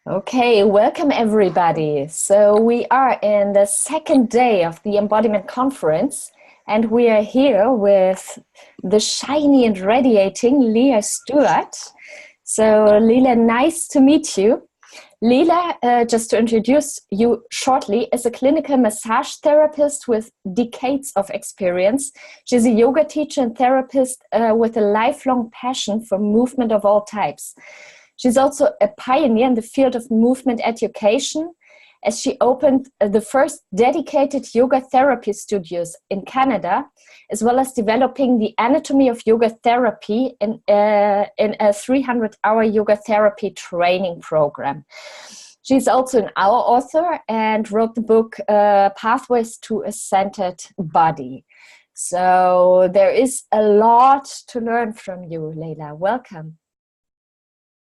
Okay, welcome everybody. So we are in the second day of the Embodiment Conference, and we are here with the shiny and radiating Leila Stuart. So Leila, nice to meet you. Leila, just to introduce you shortly, is a clinical massage therapist with decades of experience. She's a yoga teacher and therapist with a lifelong passion for movement of all types. She's also a pioneer in the field of movement education, as she opened the first dedicated yoga therapy studios in Canada, as well as developing the anatomy of yoga therapy in a 300-hour yoga therapy training program. She's also an hour author and wrote the book Pathways to a Centered Body. So there is a lot to learn from you, Leila. Welcome.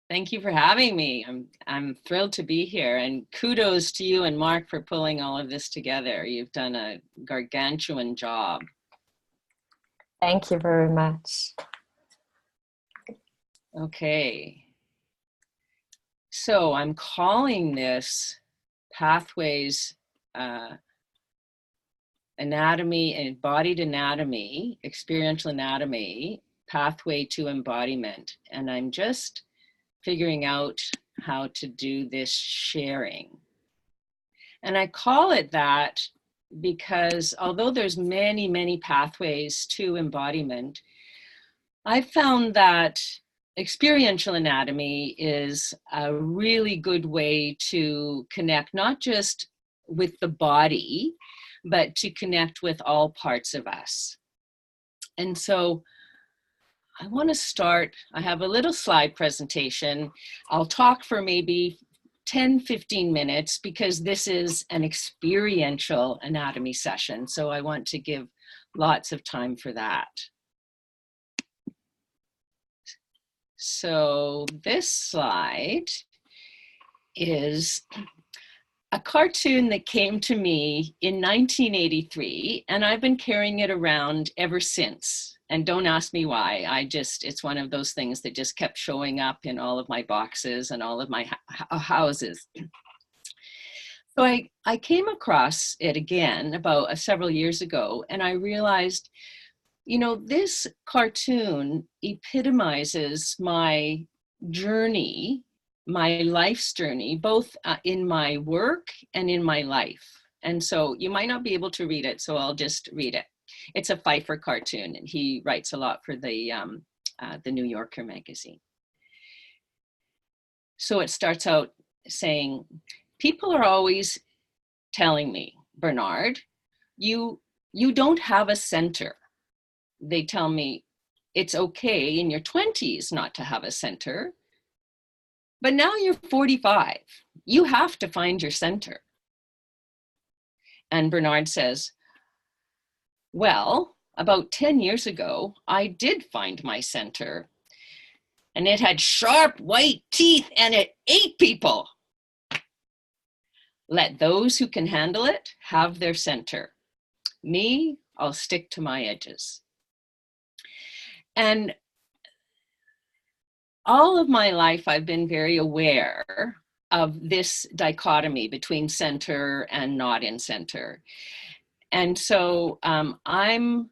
Thank you for having me. I'm thrilled to be here, and kudos to you and Mark for pulling all of this together. You've done a gargantuan job. Thank you very much. Okay. So I'm calling this Pathways Anatomy, Embodied Anatomy, Experiential Anatomy, Pathway to Embodiment. And I'm just figuring out how to do this sharing. And I call it that because although there's many, many pathways to embodiment, I found that experiential anatomy is a really good way to connect not just with the body, but to connect with all parts of us. And so I want to start, I have a little slide presentation. I'll talk for maybe 10-15 minutes because this is an experiential anatomy session. So I want to give lots of time for that. So this slide is a cartoon that came to me in 1983, and I've been carrying it around ever since. And don't ask me why. It's one of those things that just kept showing up in all of my boxes and all of my houses. So I came across it again about several years ago, and I realized, you know, this cartoon epitomizes my journey, my life's journey, both in my work and in my life. And so you might not be able to read it, so I'll just read it. It's a Pfeiffer cartoon, and he writes a lot for the New Yorker magazine. So it starts out saying, people are always telling me, Bernard, you don't have a center. They tell me it's okay in your 20s not to have a center, but now you're 45. You have to find your center. And Bernard says, well, about 10 years ago, I did find my center, and it had sharp white teeth and it ate people. Let those who can handle it have their center. Me, I'll stick to my edges. And all of my life, I've been very aware of this dichotomy between center and not in center. And so I'm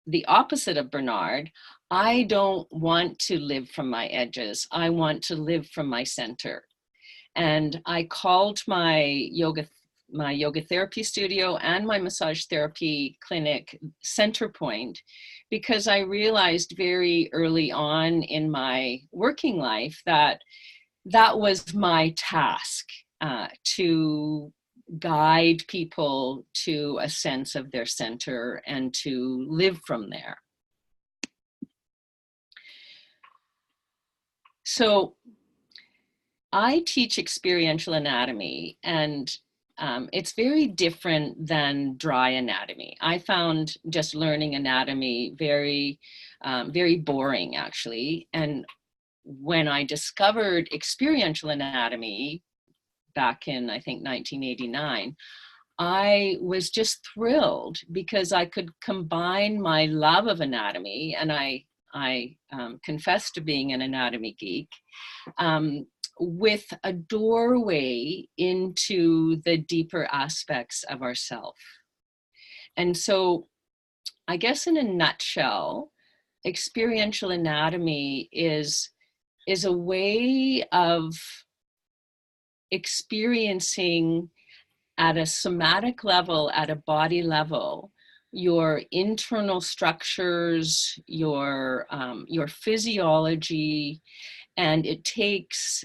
the opposite of Bernard. I don't want to live from my edges. I want to live from my center. And I called my yoga therapy studio and my massage therapy clinic Center Point, because I realized very early on in my working life that that was my task, to guide people to a sense of their center and to live from there. So I teach experiential anatomy, and it's very different than dry anatomy. I found just learning anatomy very, very boring, actually. And when I discovered experiential anatomy back in, I think, 1989, I was just thrilled because I could combine my love of anatomy, and I confess to being an anatomy geek, with a doorway into the deeper aspects of ourself. And so I guess in a nutshell, experiential anatomy is a way of experiencing at a somatic level, at a body level, your internal structures, your physiology, and it takes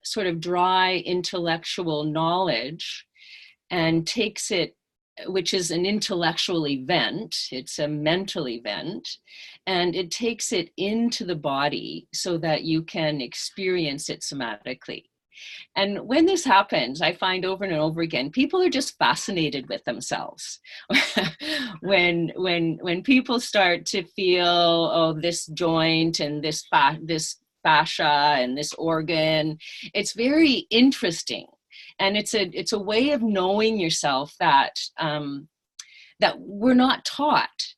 sort of dry intellectual knowledge and takes it, which is an intellectual event, it's a mental event, and it takes it into the body so that you can experience it somatically. And when this happens, I find over and over again, people are just fascinated with themselves. when people start to feel, oh, this joint and this fascia and this organ, it's very interesting. And it's a way of knowing yourself that that we're not taught,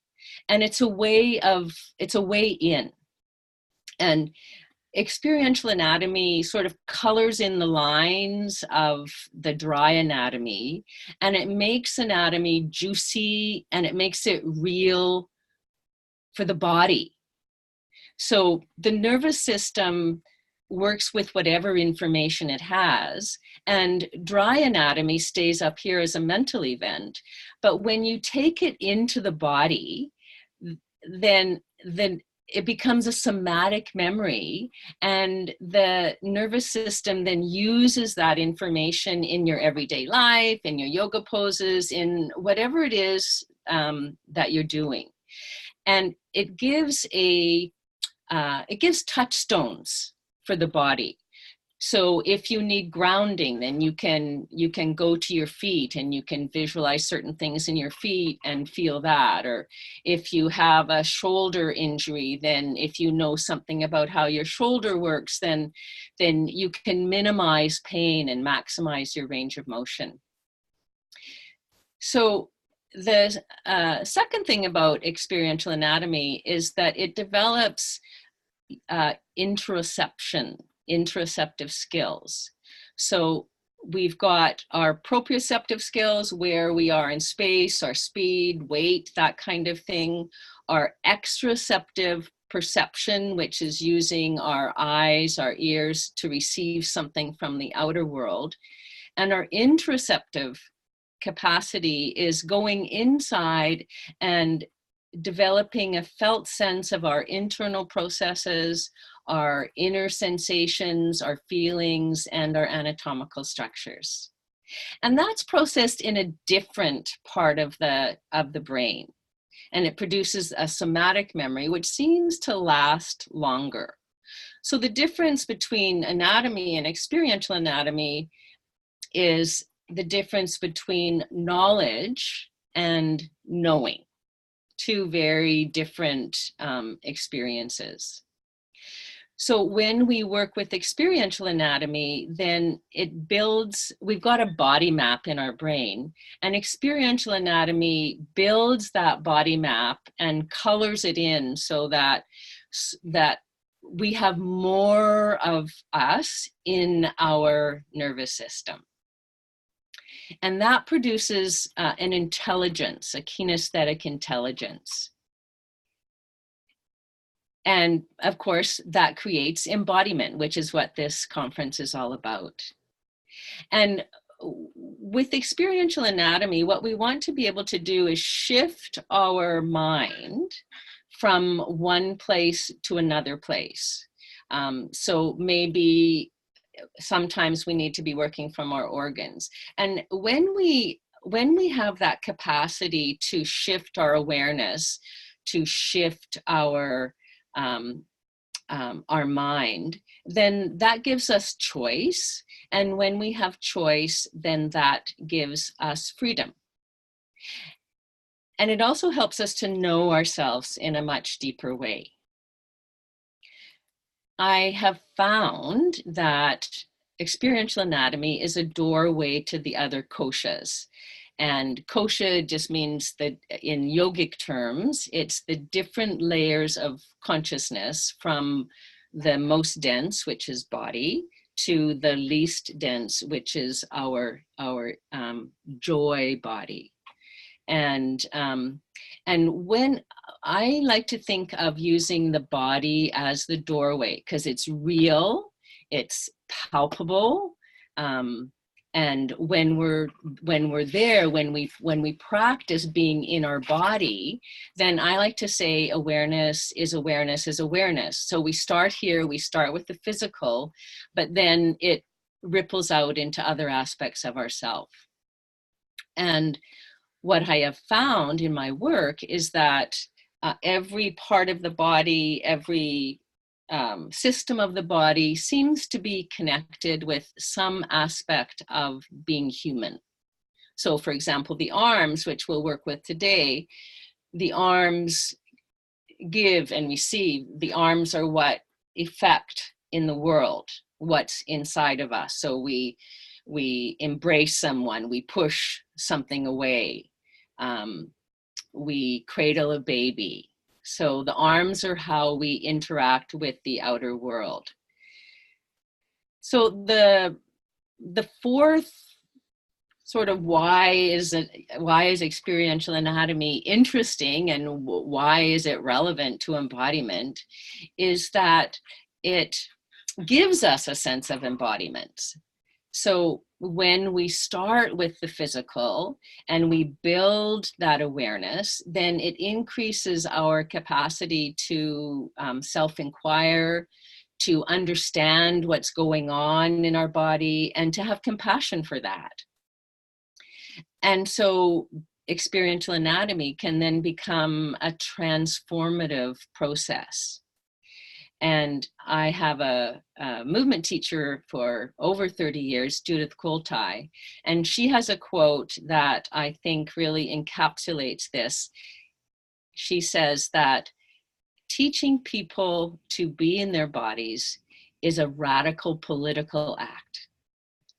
and it's a way in. And experiential anatomy sort of colors in the lines of the dry anatomy, and it makes anatomy juicy and it makes it real for the body. So the nervous system works with whatever information it has, and dry anatomy stays up here as a mental event. But when you take it into the body, then it becomes a somatic memory, and the nervous system then uses that information in your everyday life, in your yoga poses, in whatever it is that you're doing. And it gives touchstones for the body. So if you need grounding, then you can go to your feet and you can visualize certain things in your feet and feel that. Or if you have a shoulder injury, then if you know something about how your shoulder works, then you can minimize pain and maximize your range of motion. So the second thing about experiential anatomy is that it develops interoceptive skills. So we've got our proprioceptive skills, where we are in space, our speed, weight, that kind of thing. Our exteroceptive perception, which is using our eyes, our ears to receive something from the outer world. And our interoceptive capacity is going inside and developing a felt sense of our internal processes, our inner sensations, our feelings, and our anatomical structures. And that's processed in a different part of the brain. And it produces a somatic memory, which seems to last longer. So the difference between anatomy and experiential anatomy is the difference between knowledge and knowing. Two very different experiences. So when we work with experiential anatomy, then it builds, we've got a body map in our brain, and experiential anatomy builds that body map and colors it in so that we have more of us in our nervous system. And that produces an intelligence, a kinesthetic intelligence. And of course, that creates embodiment, which is what this conference is all about. And with experiential anatomy, what we want to be able to do is shift our mind from one place to another place. So maybe sometimes we need to be working from our organs. And when we have that capacity to shift our awareness, to shift our mind, then that gives us choice. And when we have choice, then that gives us freedom. And it also helps us to know ourselves in a much deeper way. I have found that experiential anatomy is a doorway to the other koshas. And kosha just means that in yogic terms, it's the different layers of consciousness from the most dense, which is body, to the least dense, which is our joy body. And when I like to think of using the body as the doorway, because it's real, it's palpable, and when we're there, when we practice being in our body, then I like to say awareness is awareness is awareness. So we start here, we start with the physical, but then it ripples out into other aspects of ourself. And what I have found in my work is that every part of the body, every system of the body seems to be connected with some aspect of being human. So for example, the arms, which we'll work with today, the arms give and receive. The arms are what effect in the world, what's inside of us. So we embrace someone, we push something away, we cradle a baby. So the arms are how we interact with the outer world. So the fourth sort of why is experiential anatomy interesting and why is it relevant to embodiment is that it gives us a sense of embodiment. So when we start with the physical and we build that awareness, then it increases our capacity to self-inquire, to understand what's going on in our body, and to have compassion for that. And so experiential anatomy can then become a transformative process. And I have a movement teacher for over 30 years, Judith Coltai, and she has a quote that I think really encapsulates this. She says that teaching people to be in their bodies is a radical political act,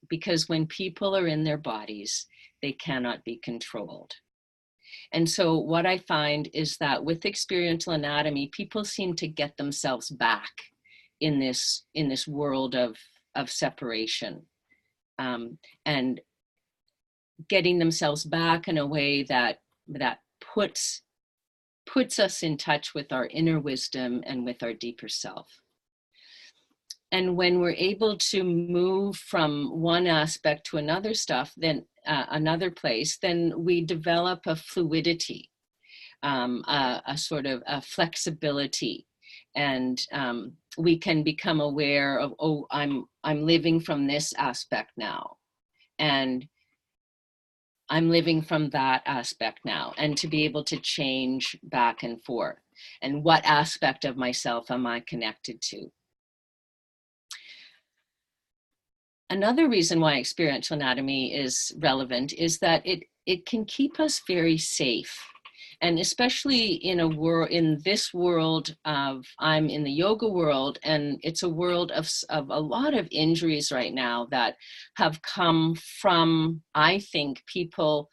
because when people are in their bodies, they cannot be controlled. And so what I find is that with experiential anatomy, people seem to get themselves back in this world of separation, and getting themselves back in a way that puts us in touch with our inner wisdom and with our deeper self. And when we're able to move from one aspect to another stuff, then another place, then we develop a fluidity, a sort of a flexibility, and we can become aware of, oh, I'm living from this aspect now, and I'm living from that aspect now, and to be able to change back and forth, and what aspect of myself am I connected to. Another reason why experiential anatomy is relevant is that it can keep us very safe. And especially in this world of, I'm in the yoga world, and it's a world of a lot of injuries right now that have come from, I think, people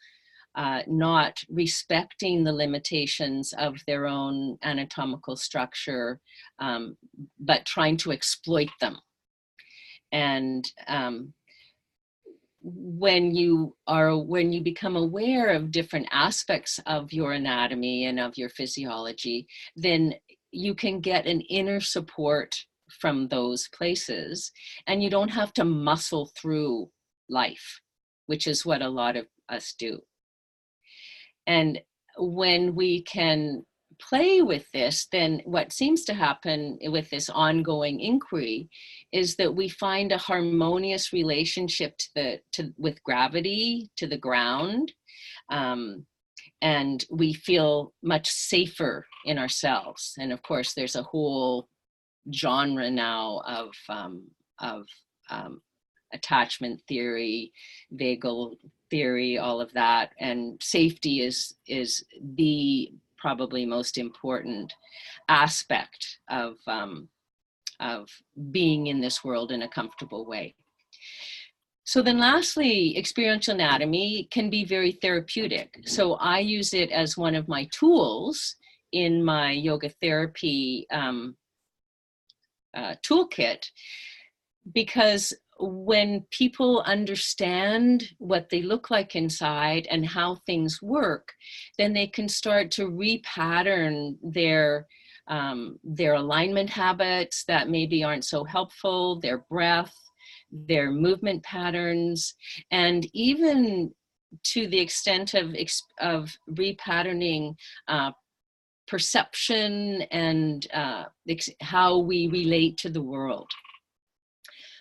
not respecting the limitations of their own anatomical structure, but trying to exploit them. And when you become aware of different aspects of your anatomy and of your physiology, then you can get an inner support from those places, and you don't have to muscle through life, which is what a lot of us do. And when we can play with this, then what seems to happen with this ongoing inquiry is that we find a harmonious relationship with gravity, to the ground, and we feel much safer in ourselves. And of course, there's a whole genre now of attachment theory, vagal theory, all of that, and safety is the probably most important aspect of being in this world in a comfortable way. So then lastly, experiential anatomy can be very therapeutic. So I use it as one of my tools in my yoga therapy toolkit, because when people understand what they look like inside and how things work, then they can start to repattern their alignment habits that maybe aren't so helpful, their breath, their movement patterns, and even to the extent of repatterning perception and how we relate to the world.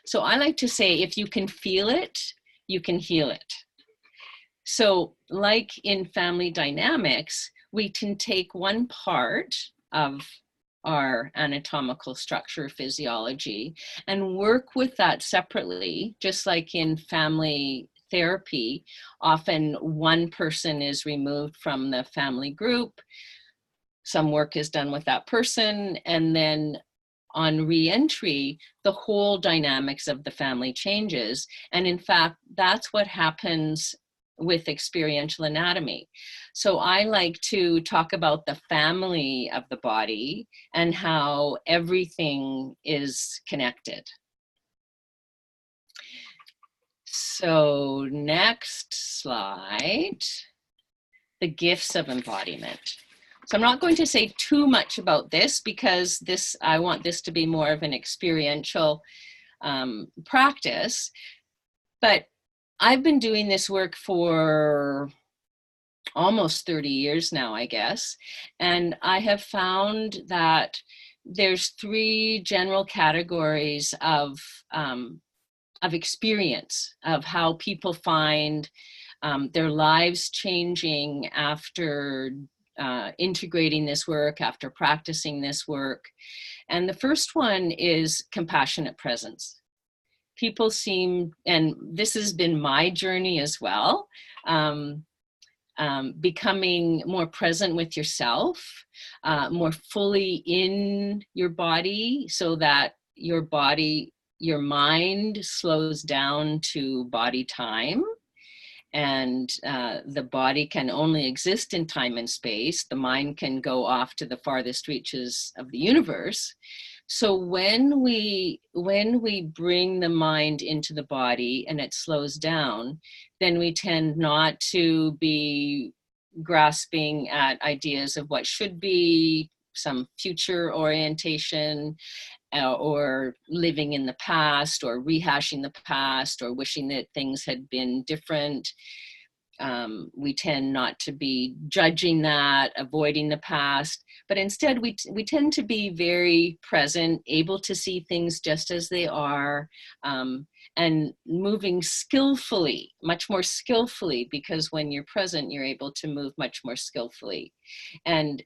So I like to say, if you can feel it, you can heal it. So like in family dynamics, we can take one part of our anatomical structure, physiology, and work with that separately, just like in family therapy. Often one person is removed from the family group, some work is done with that person, and then on re-entry, the whole dynamics of the family changes. And in fact, that's what happens with experiential anatomy. So I like to talk about the family of the body and how everything is connected. So next slide, the gifts of embodiment. So I'm not going to say too much about this, because I want this to be more of an experiential practice. But I've been doing this work for almost 30 years now, I guess. And I have found that there's 3 general categories of experience, of how people find their lives changing after integrating this work, after practicing this work. And the first one is compassionate presence. People seem, and this has been my journey as well, becoming more present with yourself, more fully in your body, so that your mind slows down to body time. And the body can only exist in time and space. The mind can go off to the farthest reaches of the universe. So when we bring the mind into the body and it slows down, then we tend not to be grasping at ideas of what should be, some future orientation, or living in the past, or rehashing the past, or wishing that things had been different. We tend not to be judging that, avoiding the past, but instead we tend to be very present, able to see things just as they are, and moving skillfully, much more skillfully, because when you're present, you're able to move much more skillfully. And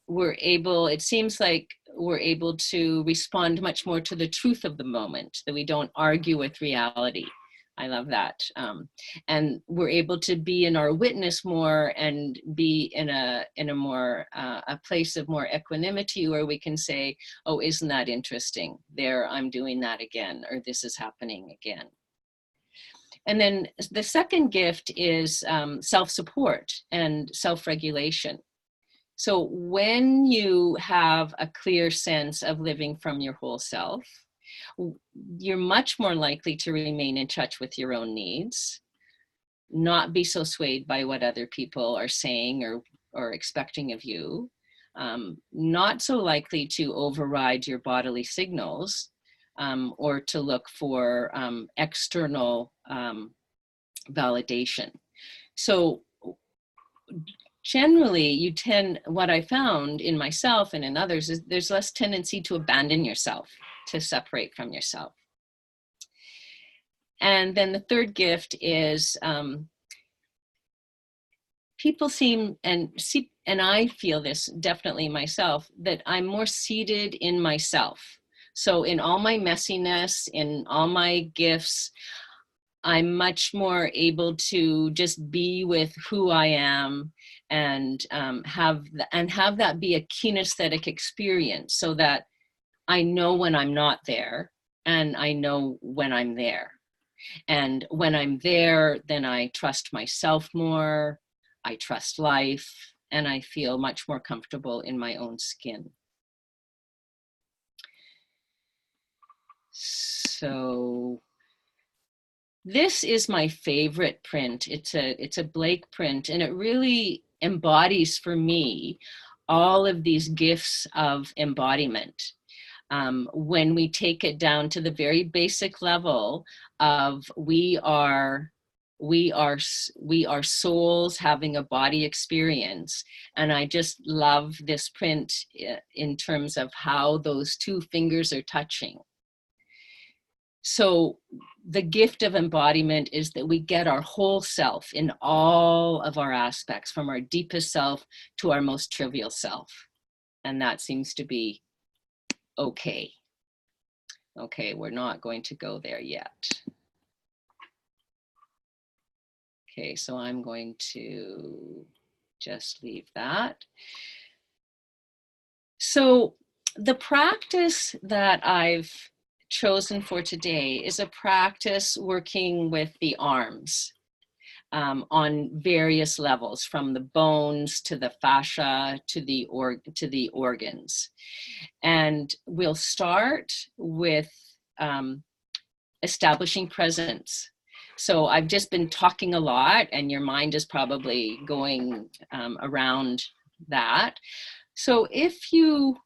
it seems like we're able to respond much more to the truth of the moment, that we don't argue with reality. I love that. And we're able to be in our witness more, and be in a more a place of more equanimity, where we can say, oh, isn't that interesting? There, I'm doing that again, or this is happening again. And then the second gift is self-support and self-regulation. So when you have a clear sense of living from your whole self, you're much more likely to remain in touch with your own needs, not be so swayed by what other people are saying or expecting of you, not so likely to override your bodily signals, or to look for external validation. So generally, what I found in myself and in others is there's less tendency to abandon yourself, to separate from yourself. And then the third gift is people seem, and I feel this definitely myself, that I'm more seated in myself. So in all my messiness, in all my gifts, I'm much more able to just be with who I am, and have that be a kinesthetic experience, so that I know when I'm not there, and I know when I'm there. And when I'm there, then I trust myself more, I trust life, and I feel much more comfortable in my own skin. So this is my favorite print. It's a Blake print, and it really embodies for me all of these gifts of embodiment. When we take it down to the very basic level of we are souls having a body experience. And I just love this print in terms of how those two fingers are touching. So the gift of embodiment is that we get our whole self in all of our aspects, from our deepest self to our most trivial self. And that seems to be okay. Okay, we're not going to go there yet. Okay, so I'm going to just leave that. So the practice that I've chosen for today is a practice working with the arms on various levels, from the bones to the fascia to the organs. And we'll start with establishing presence. So I've just been talking a lot, and your mind is probably going around that. So if you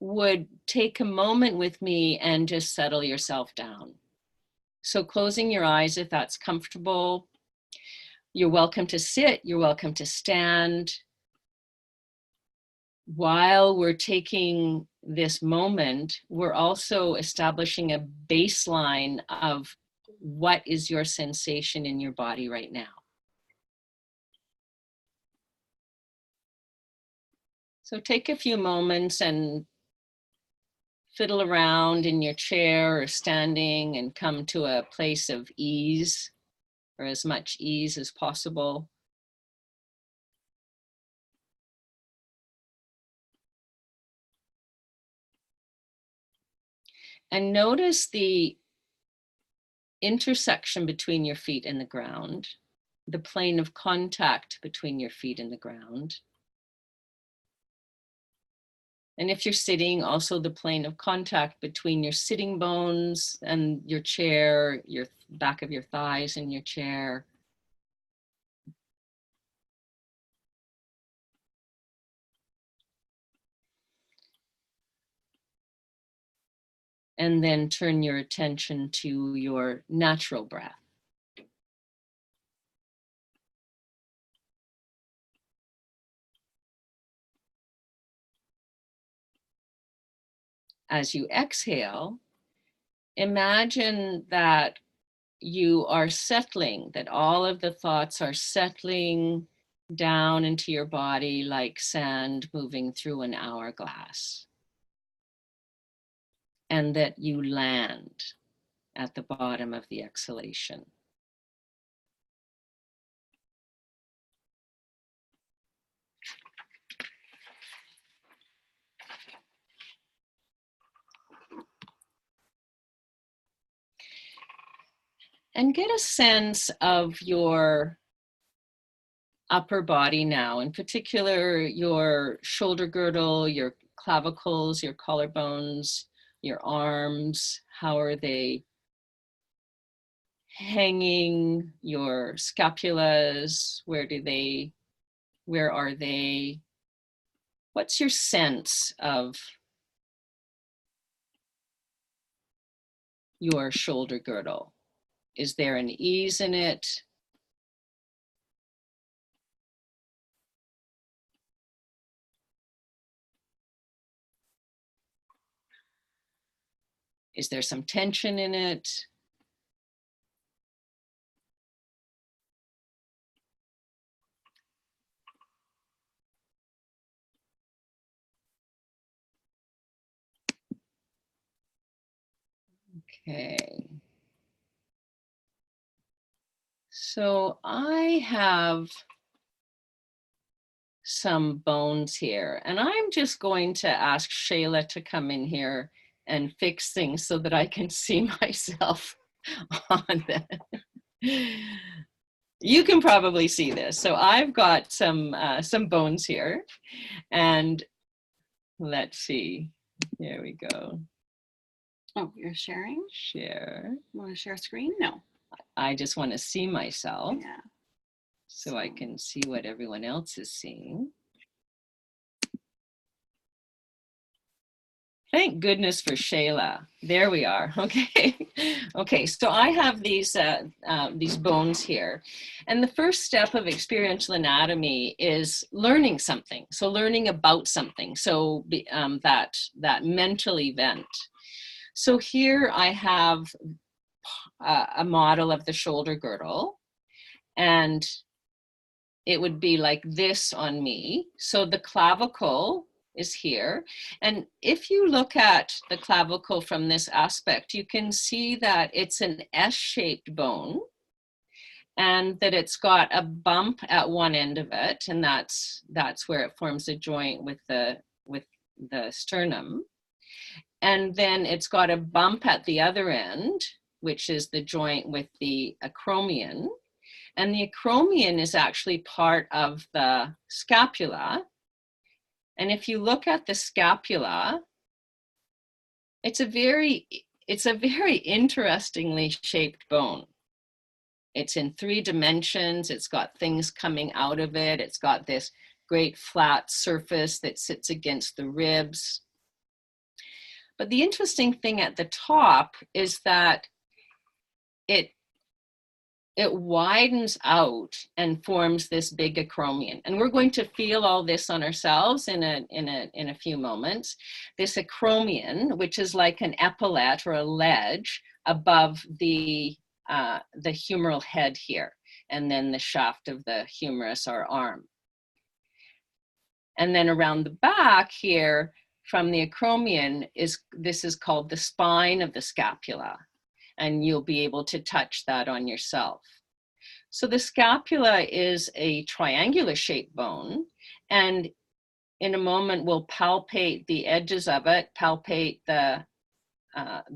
would take a moment with me and just settle yourself down. So closing your eyes if that's comfortable. You're welcome to sit, you're welcome to stand. While we're taking this moment, we're also establishing a baseline of what is your sensation in your body right now. So take a few moments and fiddle around in your chair or standing and come to a place of ease, or as much ease as possible. And notice the intersection between your feet and the ground, the plane of contact between your feet and the ground. And if you're sitting, also the plane of contact between your sitting bones and your chair, your back of your thighs in your chair. And then turn your attention to your natural breath. As you exhale, imagine that you are settling, that all of the thoughts are settling down into your body like sand moving through an hourglass. And that you land at the bottom of the exhalation. And get a sense of your upper body now, in particular your shoulder girdle, your clavicles, your collarbones, your arms. How are they hanging? Your scapulas, where are they? What's your sense of your shoulder girdle? Is there an ease in it? Is there some tension in it? Okay. So I have some bones here, and I'm just going to ask Shayla to come in here and fix things so that I can see myself on that. You can probably see this. So I've got some bones here, and let's see. Here we go. Oh, you're sharing? Share. Want to share screen? No. I just want to see myself. Yeah. So I can see what everyone else is seeing. Thank goodness for Shayla. There we are. Okay. Okay. So I have these bones here, and the first step of experiential anatomy is learning something. So learning about something. So that mental event. So here I have a model of the shoulder girdle, and it would be like this on me. So the clavicle is here. And if you look at the clavicle from this aspect, you can see that it's an S-shaped bone and that it's got a bump at one end of it. And that's where it forms a joint with the sternum. And then it's got a bump at the other end, which is the joint with the acromion. And the acromion is actually part of the scapula. And if you look at the scapula, it's a very interestingly shaped bone. It's in 3 dimensions. It's got things coming out of it. It's got this great flat surface that sits against the ribs. But the interesting thing at the top is that it widens out and forms this big acromion. And we're going to feel all this on ourselves in a few moments. This acromion, which is like an epaulette or a ledge above the humeral head here, and then the shaft of the humerus or arm. And then around the back here from the acromion this is called the spine of the scapula. And you'll be able to touch that on yourself. So the scapula is a triangular shaped bone, and in a moment we'll palpate the edges of it, palpate the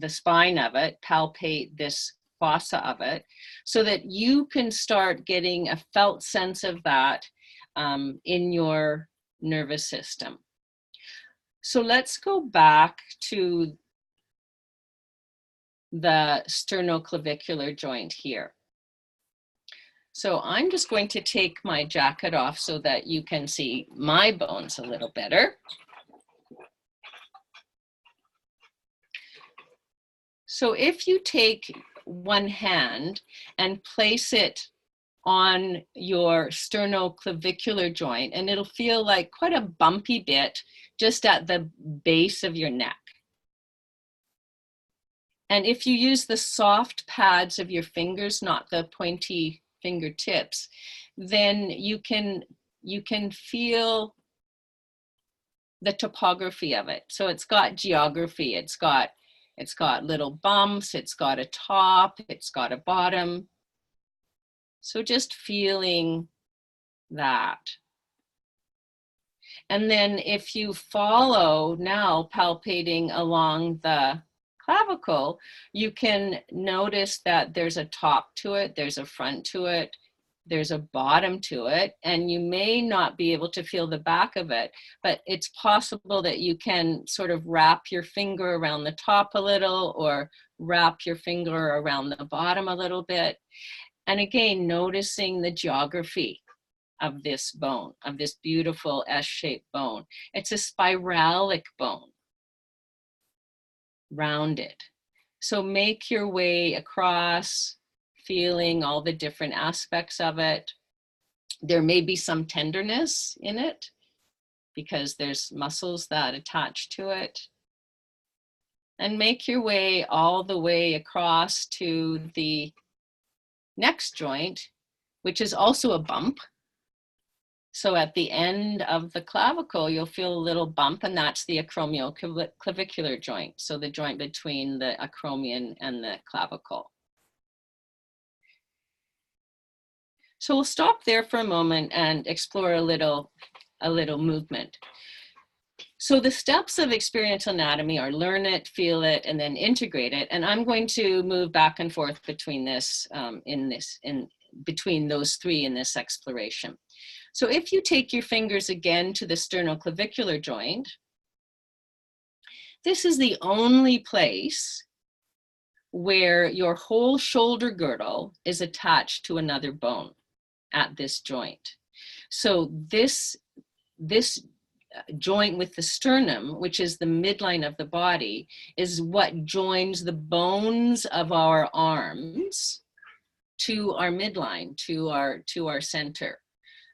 spine of it, palpate this fossa of it, so that you can start getting a felt sense of that in your nervous system. So let's go back to the sternoclavicular joint here. So I'm just going to take my jacket off so that you can see my bones a little better. So if you take one hand and place it on your sternoclavicular joint, and it'll feel like quite a bumpy bit just at the base of your neck. And if you use the soft pads of your fingers, not the pointy fingertips, then you can feel the topography of it. So it's got geography. It's got little bumps. It's got a top. It's got a bottom. So just feeling that. And then if you follow now palpating along the clavicle, you can notice that there's a top to it, there's a front to it, there's a bottom to it, and you may not be able to feel the back of it, but it's possible that you can sort of wrap your finger around the top a little or wrap your finger around the bottom a little bit. And again, noticing the geography of this bone, of this beautiful S-shaped bone. It's a spiralic bone, rounded. So make your way across, feeling all the different aspects of it. There may be some tenderness in it because there's muscles that attach to it. And make your way all the way across to the next joint, which is also a bump. So at the end of the clavicle, you'll feel a little bump, and that's the acromioclavicular joint. So the joint between the acromion and the clavicle. So we'll stop there for a moment and explore a little movement. So the steps of experiential anatomy are learn it, feel it, and then integrate it. And I'm going to move back and forth between this, between those three in this exploration. So if you take your fingers again to the sternoclavicular joint, this is the only place where your whole shoulder girdle is attached to another bone at this joint. So this joint with the sternum, which is the midline of the body, is what joins the bones of our arms to our midline, to our center.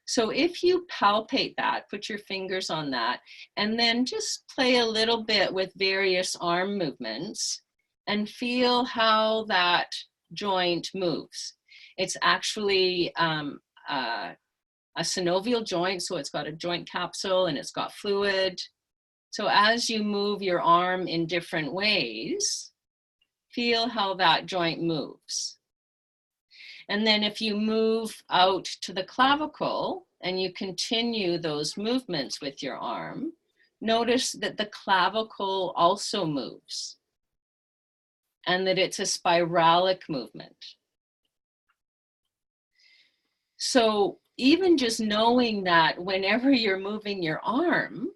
So if you palpate that, put your fingers on that, and then just play a little bit with various arm movements and feel how that joint moves. It's actually a synovial joint, so it's got a joint capsule and it's got fluid. So as you move your arm in different ways, feel how that joint moves. And then if you move out to the clavicle and you continue those movements with your arm, notice that the clavicle also moves and that it's a spiralic movement. So even just knowing that whenever you're moving your arm,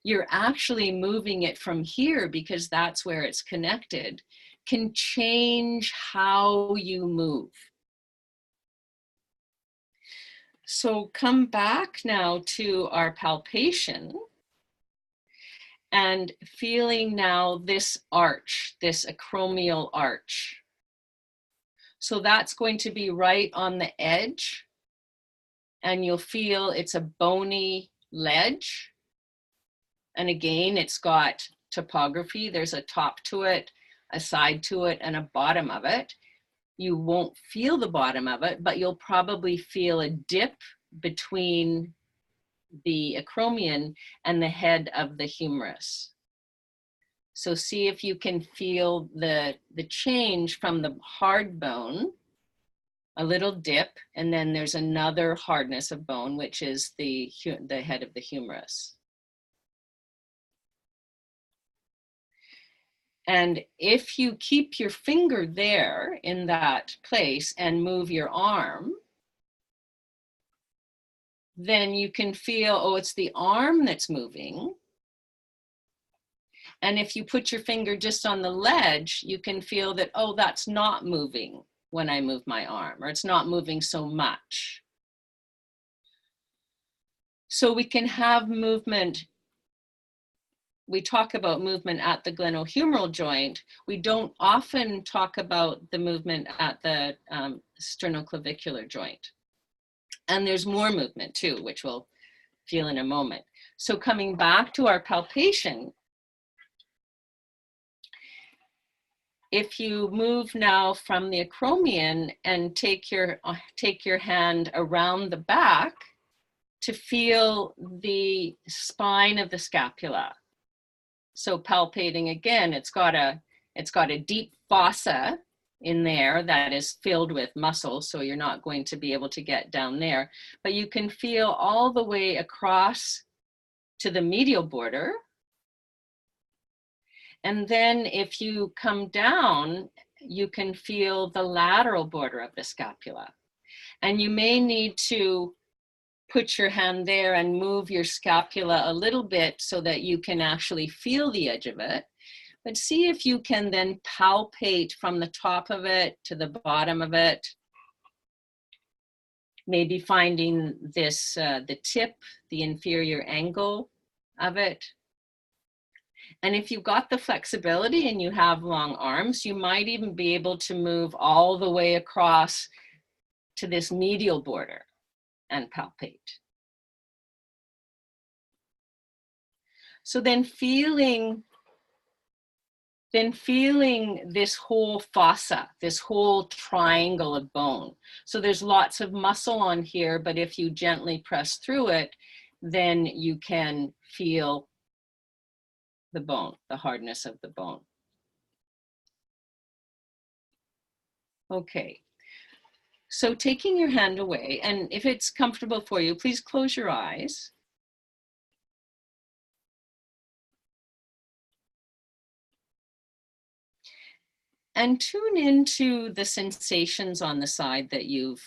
you're actually moving it from here because that's where it's connected, can change how you move. So come back now to our palpation and feeling now this arch, this acromial arch. So that's going to be right on the edge, and you'll feel it's a bony ledge. And again, it's got topography. There's a top to it, a side to it, and a bottom of it. You won't feel the bottom of it, but you'll probably feel a dip between the acromion and the head of the humerus. So see if you can feel the change from the hard bone, a little dip, and then there's another hardness of bone, which is the head of the humerus. And if you keep your finger there in that place and move your arm, then you can feel, oh, it's the arm that's moving. And if you put your finger just on the ledge, you can feel that, oh, that's not moving when I move my arm, or it's not moving so much. So we can have movement. We talk about movement at the glenohumeral joint. We don't often talk about the movement at the sternoclavicular joint. And there's more movement too, which we'll feel in a moment. So coming back to our palpation, if you move now from the acromion and take your hand around the back to feel the spine of the scapula. So palpating again, it's got a deep fossa in there that is filled with muscle, so you're not going to be able to get down there, but you can feel all the way across to the medial border. And then if you come down, you can feel the lateral border of the scapula. And you may need to put your hand there and move your scapula a little bit so that you can actually feel the edge of it. But see if you can then palpate from the top of it to the bottom of it. Maybe finding this, the tip, the inferior angle of it. And if you've got the flexibility and you have long arms, you might even be able to move all the way across to this medial border and palpate. So then feeling this whole fossa, this whole triangle of bone. So there's lots of muscle on here, but if you gently press through it, then you can feel the bone, the hardness of the bone. Okay, so taking your hand away, and if it's comfortable for you, please close your eyes. And tune into the sensations on the side that you've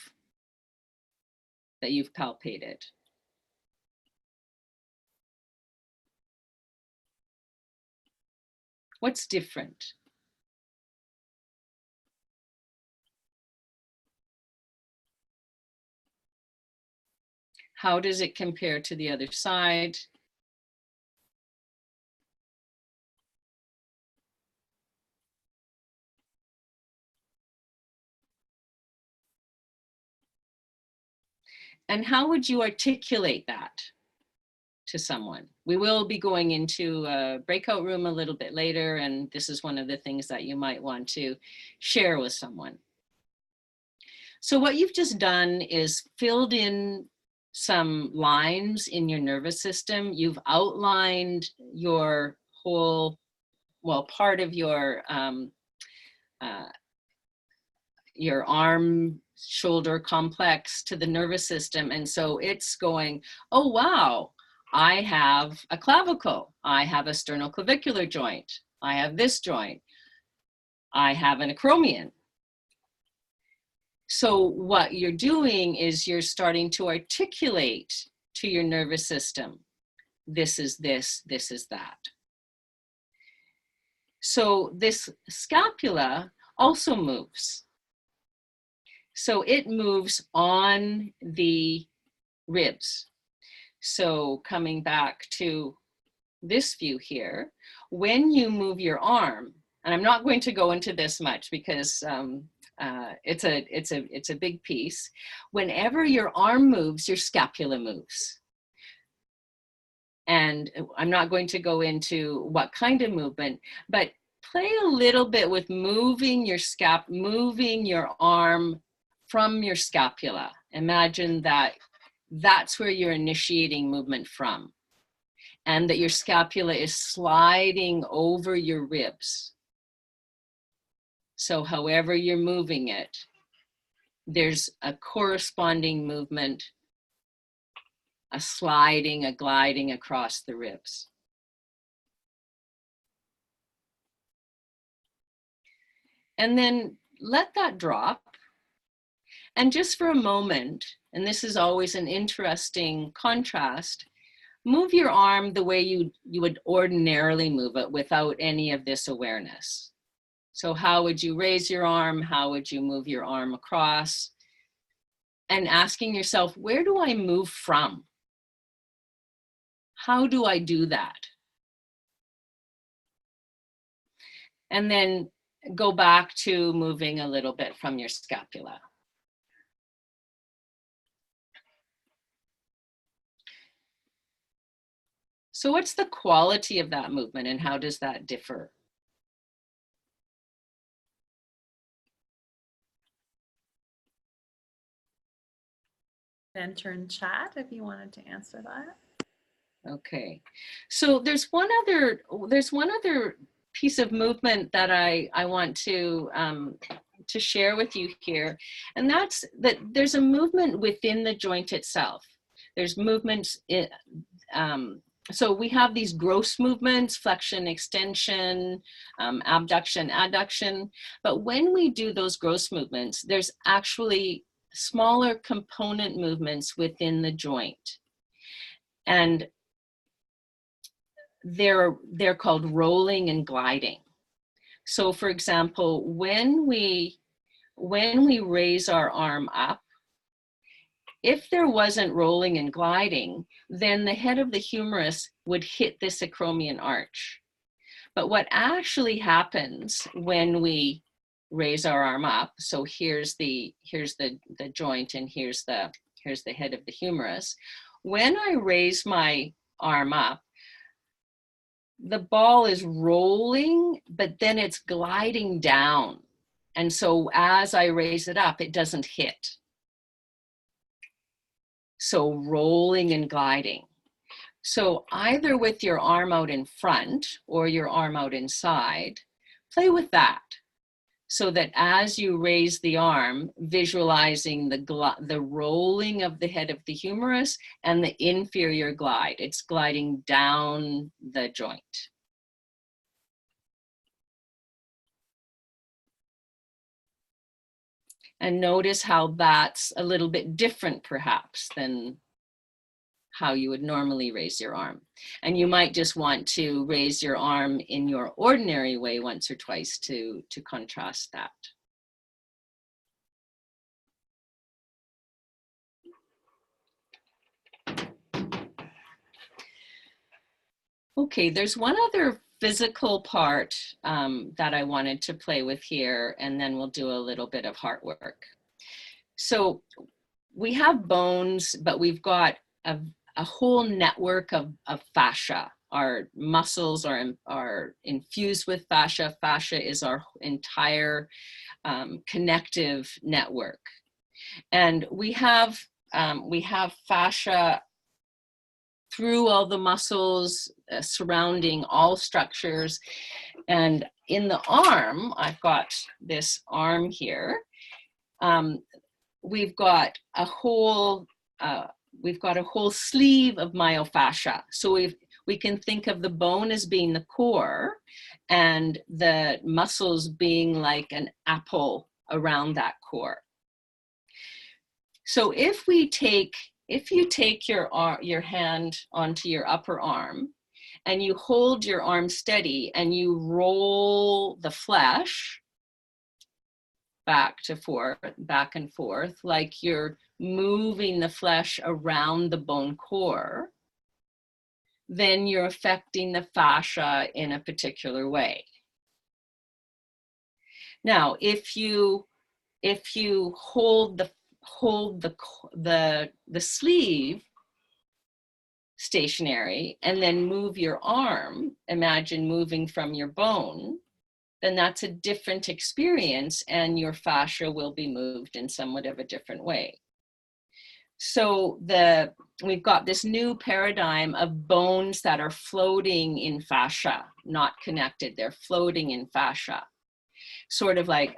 palpated. What's different? How does it compare to the other side? And how would you articulate that to someone? We will be going into a breakout room a little bit later, and this is one of the things that you might want to share with someone. So what you've just done is filled in some lines in your nervous system. You've outlined your whole, well, part of your arm shoulder complex to the nervous system. And so it's going, oh, wow, I have a clavicle. I have a sternoclavicular joint. I have this joint. I have an acromion. So what you're doing is you're starting to articulate to your nervous system. This is this, this is that. So this scapula also moves. So it moves on the ribs. So coming back to this view here, when you move your arm, and I'm not going to go into this much because it's a big piece. Whenever your arm moves, your scapula moves. And I'm not going to go into what kind of movement, but play a little bit with moving your arm from your scapula. Imagine that that's where you're initiating movement from, and that your scapula is sliding over your ribs. So however you're moving it, there's a corresponding movement, a sliding, a gliding across the ribs. And then let that drop. And just for a moment, and this is always an interesting contrast, move your arm the way you would ordinarily move it without any of this awareness. So how would you raise your arm? How would you move your arm across? And asking yourself, where do I move from? How do I do that? And then go back to moving a little bit from your scapula. So what's the quality of that movement and how does that differ? Enter in chat if you wanted to answer that. Okay, so there's one other piece of movement that I want to share with you here, and that's that there's a movement within the joint itself. There's movements so we have these gross movements, flexion, extension, abduction, adduction. But when we do those gross movements, there's actually smaller component movements within the joint. And they're called rolling and gliding. So for example, when we raise our arm up, if there wasn't rolling and gliding, then the head of the humerus would hit this acromion arch. But what actually happens when we raise our arm up, so here's the joint and here's the head of the humerus. When I raise my arm up, the ball is rolling, but then it's gliding down. And so as I raise it up, it doesn't hit. So rolling and gliding. So either with your arm out in front or your arm out inside, play with that. So that as you raise the arm, visualizing the rolling of the head of the humerus and the inferior glide. It's gliding down the joint. And notice how that's a little bit different perhaps than how you would normally raise your arm. And you might just want to raise your arm in your ordinary way once or twice to contrast that. Okay, there's one other physical part that I wanted to play with here, and then we'll do a little bit of heart work. So we have bones, but we've got a whole network of fascia. Our muscles are infused with fascia. Fascia is our entire connective network. And we have fascia through all the muscles surrounding all structures. And in the arm, I've got this arm here. We've got a whole sleeve of myofascia. So we can think of the bone as being the core and the muscles being like an apple around that core. So if you take your hand onto your upper arm and you hold your arm steady and you roll the flesh back and forth, like you're moving the flesh around the bone core, then you're affecting the fascia in a particular way. Now, if you hold the sleeve stationary and then move your arm, imagine moving from your bone, then that's a different experience and your fascia will be moved in somewhat of a different way. So we've got this new paradigm of bones that are floating in fascia, not connected, they're floating in fascia. Sort of like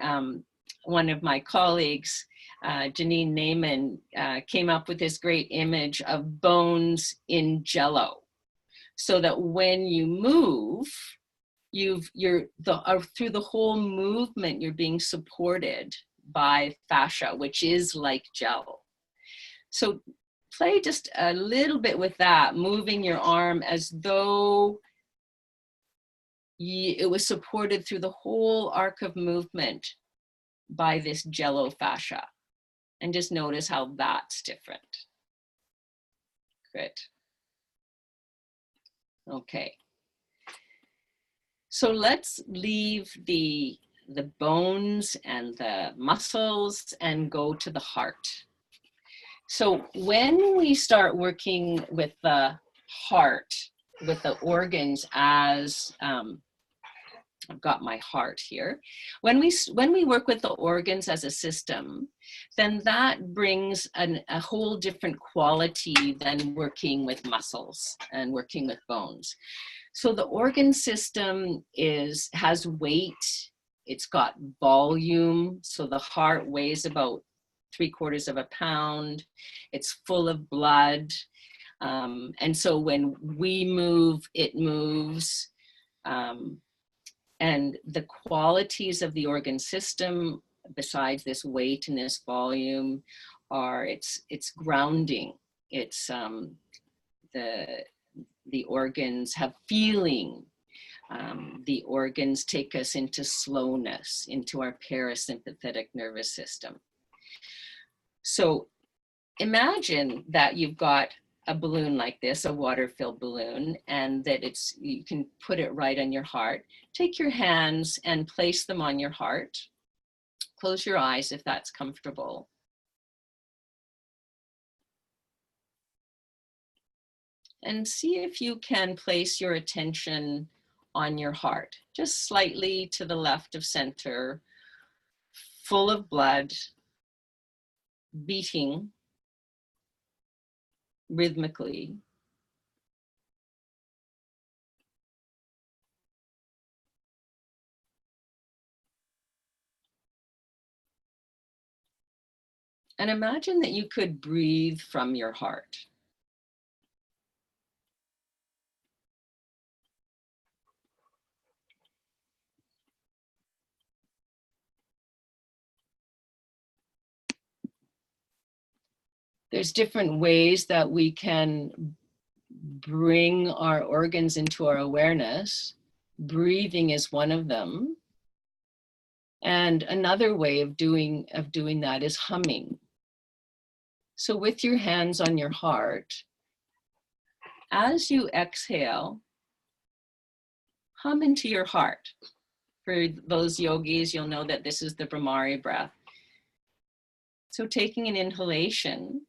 one of my colleagues, Janine Naiman, came up with this great image of bones in jello. So that when you move, through the whole movement, you're being supported by fascia, which is like gel. So play just a little bit with that, moving your arm as though it was supported through the whole arc of movement by this jello fascia. And just notice how that's different. Good. Okay. So let's leave the bones and the muscles and go to the heart. So when we start working with the heart, with the organs as, I've got my heart here. When we work with the organs as a system, then that brings a whole different quality than working with muscles and working with bones. So the organ system has weight, it's got volume. So the heart weighs about 3/4 of a pound. It's full of blood. And so when we move, it moves. And the qualities of the organ system, besides this weight and this volume, are it's grounding. It's the organs have feeling. The organs take us into slowness, into our parasympathetic nervous system. So imagine that you've got a balloon like this, a water-filled balloon, and that you can put it right on your heart. Take your hands and place them on your heart. Close your eyes if that's comfortable. And see if you can place your attention on your heart, just slightly to the left of center, full of blood, beating rhythmically. And imagine that you could breathe from your heart. There's different ways that we can bring our organs into our awareness. Breathing is one of them. And another way of doing that is humming. So with your hands on your heart, as you exhale, hum into your heart. For those yogis, you'll know that this is the Brahmari breath. So taking an inhalation,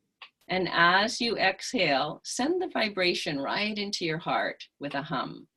and as you exhale, send the vibration right into your heart with a hum.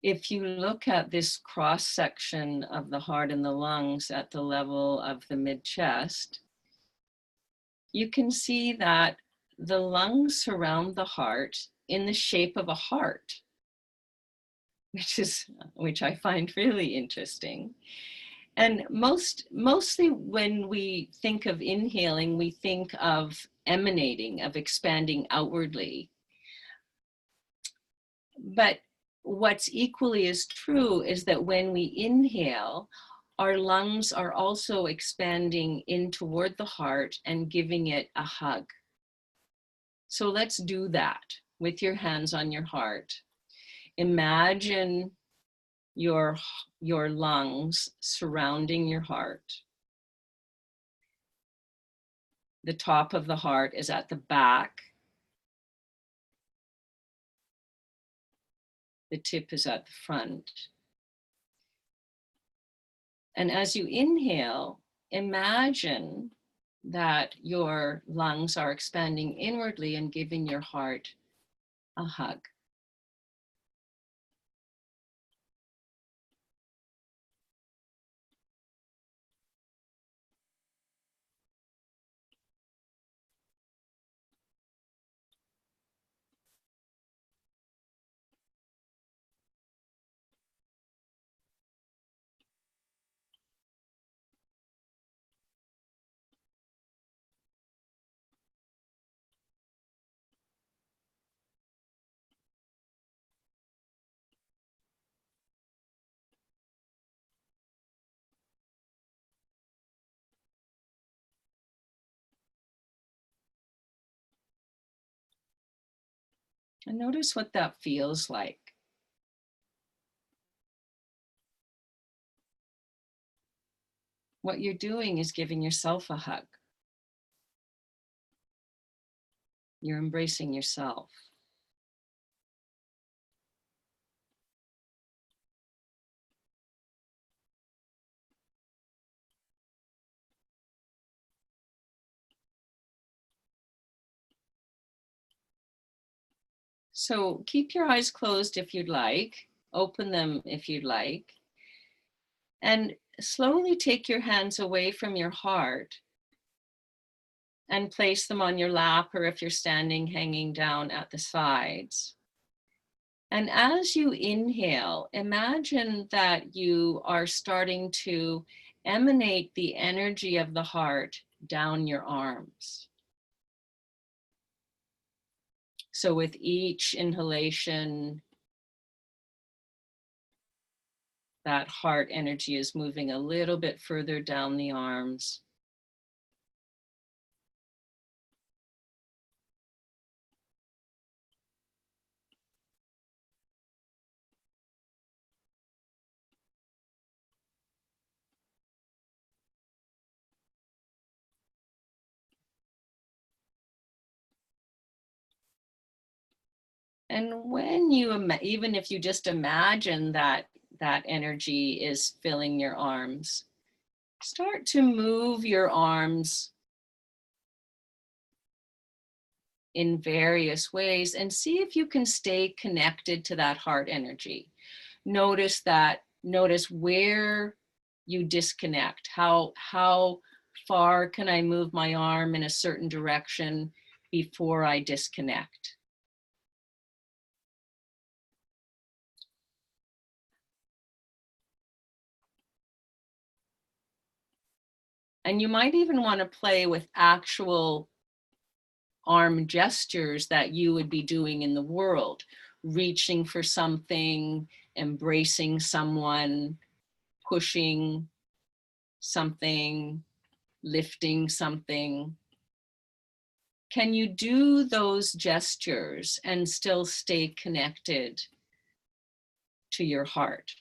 If you look at this cross section of the heart and the lungs at the level of the mid-chest, you can see that the lungs surround the heart in the shape of a heart, which I find really interesting. And mostly when we think of inhaling, we think of emanating, of expanding outwardly. But what's equally as true is that when we inhale, our lungs are also expanding in toward the heart and giving it a hug. So let's do that with your hands on your heart. Imagine your lungs surrounding your heart. The top of the heart is at the back. The tip is at the front. And as you inhale, imagine that your lungs are expanding inwardly and giving your heart a hug. And notice what that feels like. What you're doing is giving yourself a hug. You're embracing yourself. So keep your eyes closed if you'd like, open them if you'd like, and slowly take your hands away from your heart and place them on your lap, or if you're standing, hanging down at the sides. And as you inhale, imagine that you are starting to emanate the energy of the heart down your arms. So with each inhalation, that heart energy is moving a little bit further down the arms. And when you, even if you just imagine that that energy is filling your arms, start to move your arms in various ways and see if you can stay connected to that heart energy. Notice where you disconnect. How far can I move my arm in a certain direction before I disconnect. And you might even want to play with actual arm gestures that you would be doing in the world, reaching for something, embracing someone, pushing something, lifting something. Can you do those gestures and still stay connected to your heart?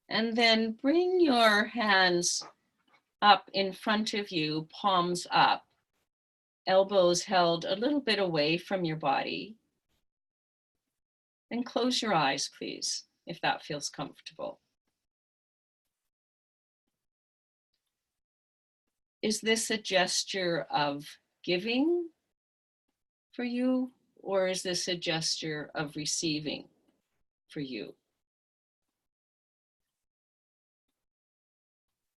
And then bring your hands up in front of you, palms up, elbows held a little bit away from your body. And close your eyes, please, if that feels comfortable. Is this a gesture of giving for you, or is this a gesture of receiving for you?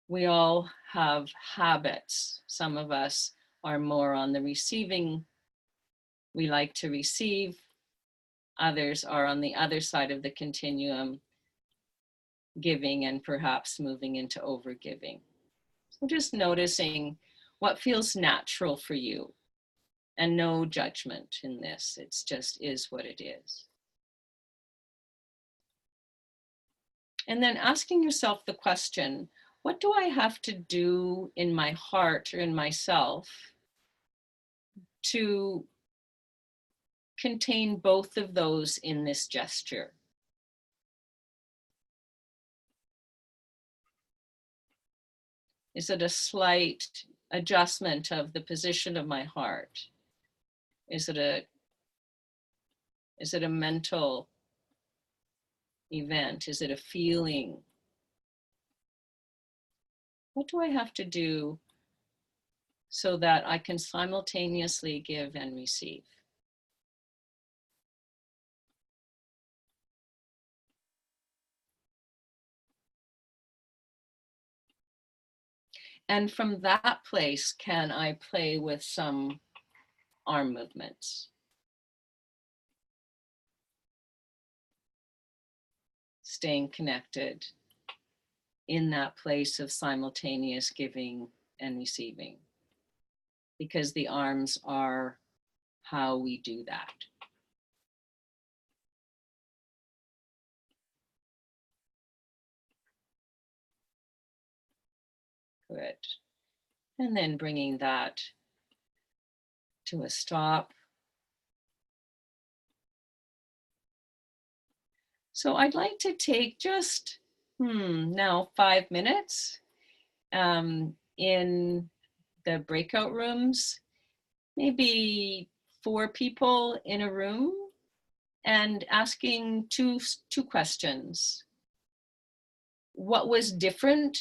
We all have habits. Some of us are more on the receiving. We like to receive. Others are on the other side of the continuum, giving and perhaps moving into overgiving. So just noticing what feels natural for you, and no judgment in this. It's just is what it is. And then asking yourself the question, what do I have to do in my heart or in myself to contain both of those in this gesture? Is it a slight adjustment of the position of my heart? Is it a mental event? Is it a feeling? What do I have to do so that I can simultaneously give and receive? And from that place, can I play with some arm movements? Staying connected in that place of simultaneous giving and receiving, because the arms are how we do that. Good. And then bringing that to a stop. So I'd like to take just now 5 minutes in the breakout rooms, maybe 4 people in a room, and asking two questions. What was different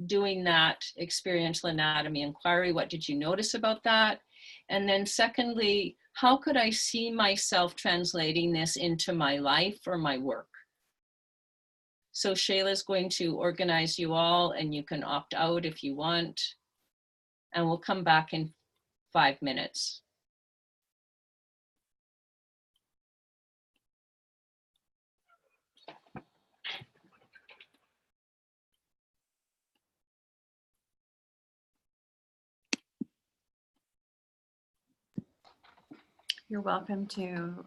doing that experiential anatomy inquiry? What did you notice about that? And then secondly, how could I see myself translating this into my life or my work? So Shayla's going to organize you all, and you can opt out if you want. And we'll come back in 5 minutes. You're welcome to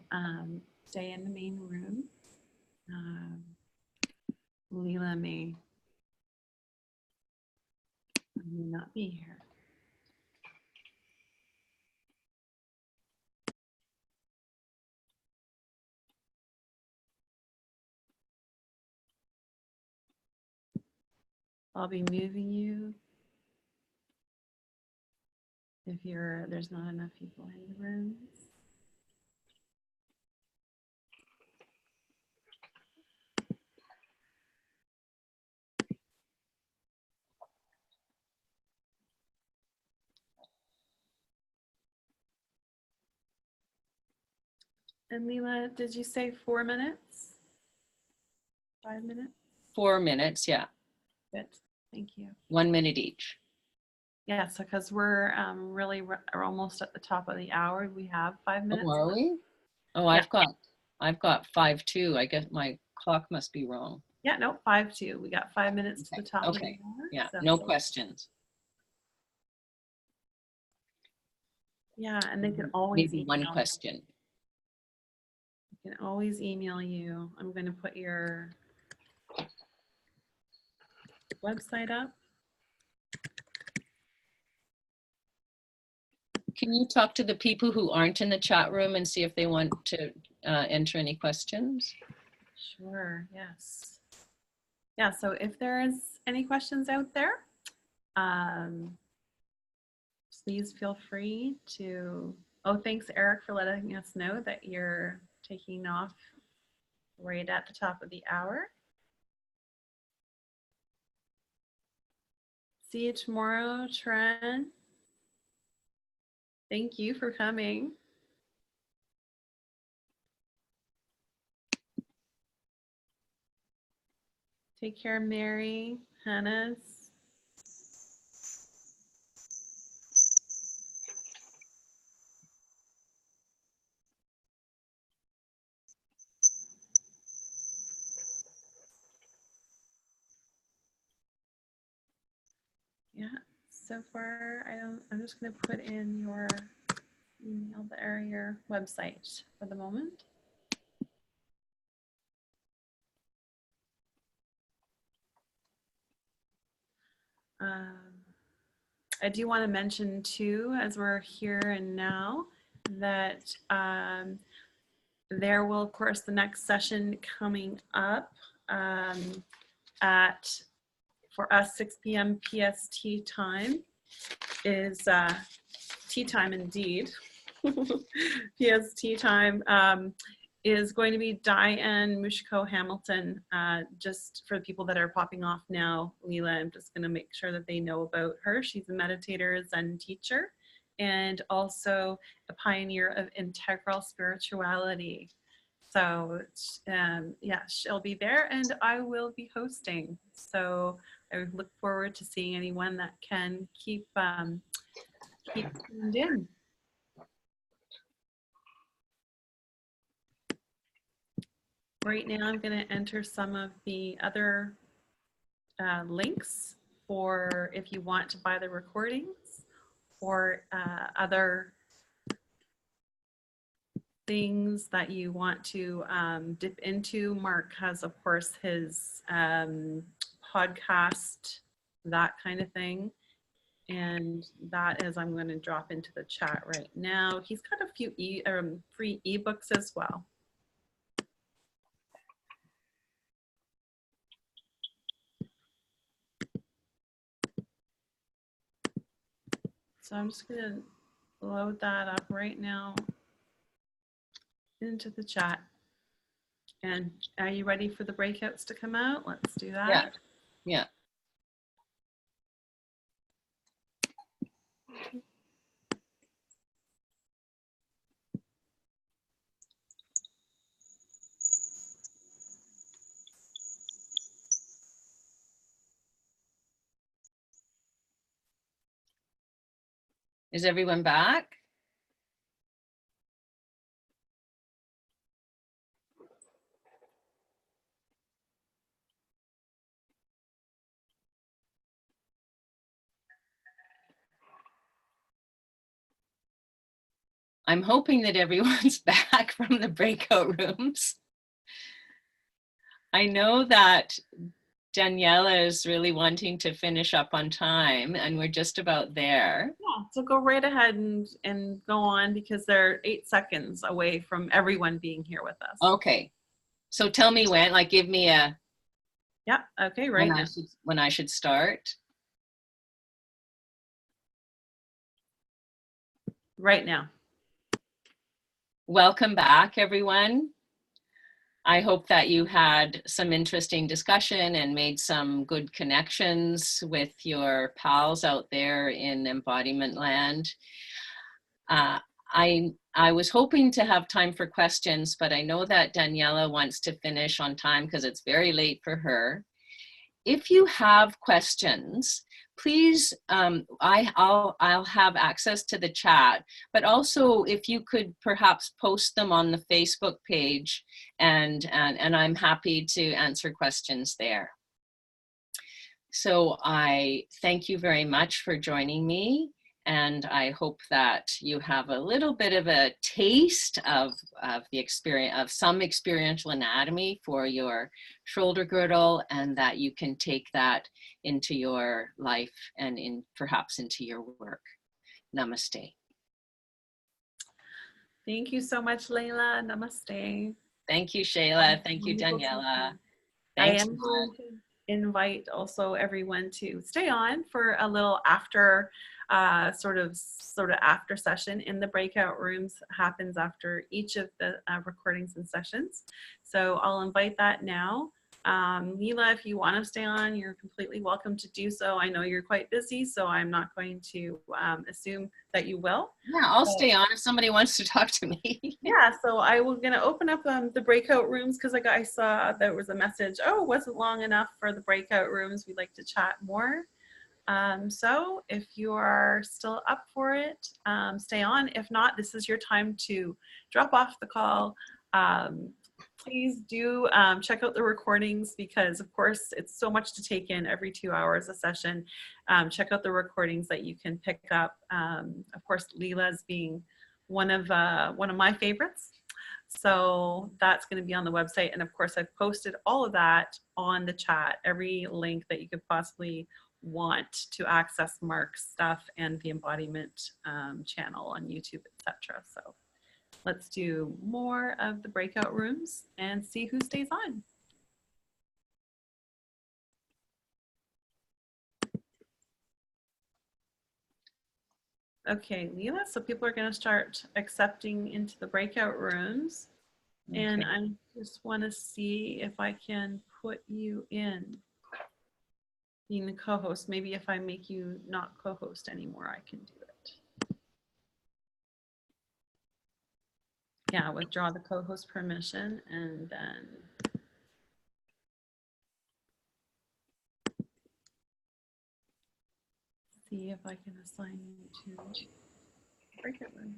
stay in the main room. Leila may not be here. I'll be moving you if there's not enough people in the rooms. And Leila, did you say 4 minutes? 5 minutes? 4 minutes, yeah. Good. Thank you. 1 minute each. Yeah, so because we're are almost at the top of the hour, we have 5 minutes. Oh, are we? Oh, Yeah. I've got 5 too. I guess my clock must be wrong. Yeah, no, 5-2. We got 5 minutes to Okay. the top of the Okay. hour. Yeah, so- no questions. Yeah, and they can always Maybe one email. question. You can always email you. I'm going to put your website up. Can you talk to the people who aren't in the chat room and see if they want to enter any questions? Sure, yes. Yeah, so if there's any questions out there, please feel free to, oh, thanks Eric for letting us know that you're taking off right at the top of the hour. See you tomorrow, Tran. Thank you for coming. Take care, Mary, Hannah's. Yeah, so far I'm just going to put in your email there, your website for the moment. I do want to mention too, as we're here and now, that there will, of course, the next session coming up at, for us, 6 p.m. PST time is tea time indeed. PST time is going to be Diane Mushko Hamilton. Just for the people that are popping off now, Leila, I'm just going to make sure that they know about her. She's a meditator, Zen teacher, and also a pioneer of integral spirituality. So yeah, she'll be there and I will be hosting. So I look forward to seeing anyone that can keep tuned in. Right now, I'm going to enter some of the other links for if you want to buy the recordings or other things that you want to dip into. Mark has, of course, his podcast, that kind of thing. And that is, I'm going to drop into the chat right now. He's got a few free ebooks as well. So I'm just going to load that up right now into the chat. And are you ready for the breakouts to come out? Let's do that. Yeah. Yeah. Is everyone back? I'm hoping that everyone's back from the breakout rooms. I know that Daniela is really wanting to finish up on time and we're just about there. Yeah, so go right ahead and go on because they're 8 seconds away from everyone being here with us. Okay. So tell me when, like give me a... Yeah, okay, right now. When I should start. Right now. Welcome back, everyone. I hope that you had some interesting discussion and made some good connections with your pals out there in embodiment land. I was hoping to have time for questions, but I know that Daniela wants to finish on time because it's very late for her. If you have questions, please, I'll have access to the chat, but also if you could perhaps post them on the Facebook page, and I'm happy to answer questions there. So I thank you very much for joining me, and I hope that you have a little bit of a taste of the experience of some experiential anatomy for your shoulder girdle, and that you can take that into your life and perhaps into your work. Namaste. Thank you so much, Leila. Namaste. Thank you, Shayla. Thank you, Daniela. Thanks so I am much. going to invite also everyone to stay on for a little after sort of after session in the breakout rooms. Happens after each of the recordings and sessions. So I'll invite that now. Leila, if you want to stay on, you're completely welcome to do so. I know you're quite busy, so I'm not going to assume that you will. Yeah, I'll stay on if somebody wants to talk to me. Yeah, so I was going to open up the breakout rooms because I saw there was a message, oh, it wasn't long enough for the breakout rooms. We'd like to chat more. So if you are still up for it, stay on. If not, this is your time to drop off the call. Please do check out the recordings because, of course, it's so much to take in every 2 hours a session. Check out the recordings that you can pick up. Of course, Leila's being one of my favorites. So that's going to be on the website. And of course, I've posted all of that on the chat, every link that you could possibly want to access Mark's stuff and the embodiment channel on YouTube, etc. So let's do more of the breakout rooms and see who stays on. Okay, Leila, so people are going to start accepting into the breakout rooms. Okay. And I just want to see if I can put you in being the co-host. Maybe if I make you not co-host anymore, I can do it. Yeah, withdraw the co-host permission and then see if I can assign you to breakout room.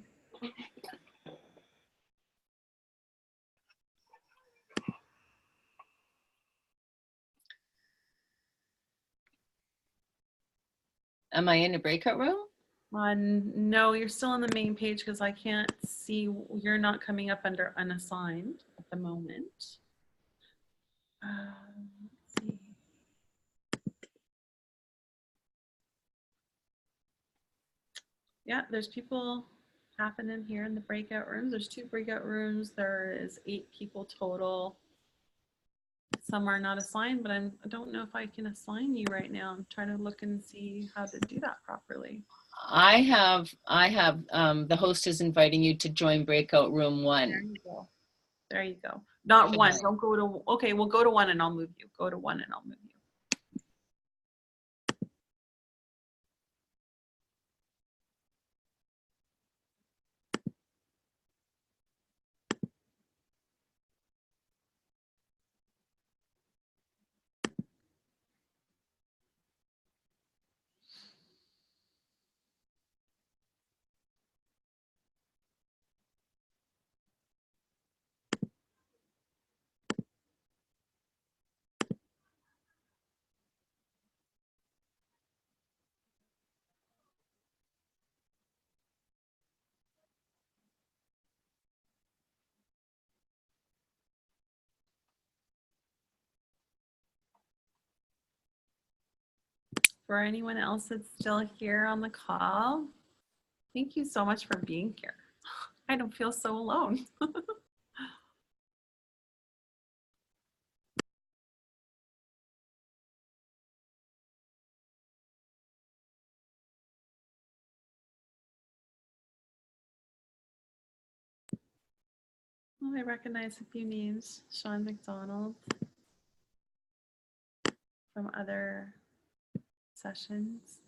Am I in a breakout room? No, you're still on the main page because I can't see, you're not coming up under unassigned at the moment. Let's see. Yeah, there's people happening here in the breakout rooms. There's 2 breakout rooms. There is 8 people total. Some are not assigned, but I don't know if I can assign you right now. I'm trying to look and see how to do that properly. I have the host is inviting you to join breakout room 1. There you go. There you go. Not 1. Don't go to, okay, we'll go to 1 and I'll move you. Go to 1 and I'll move you. For anyone else that's still here on the call, thank you so much for being here. I don't feel so alone. Well, I recognize a few names. Sean McDonald from other sessions.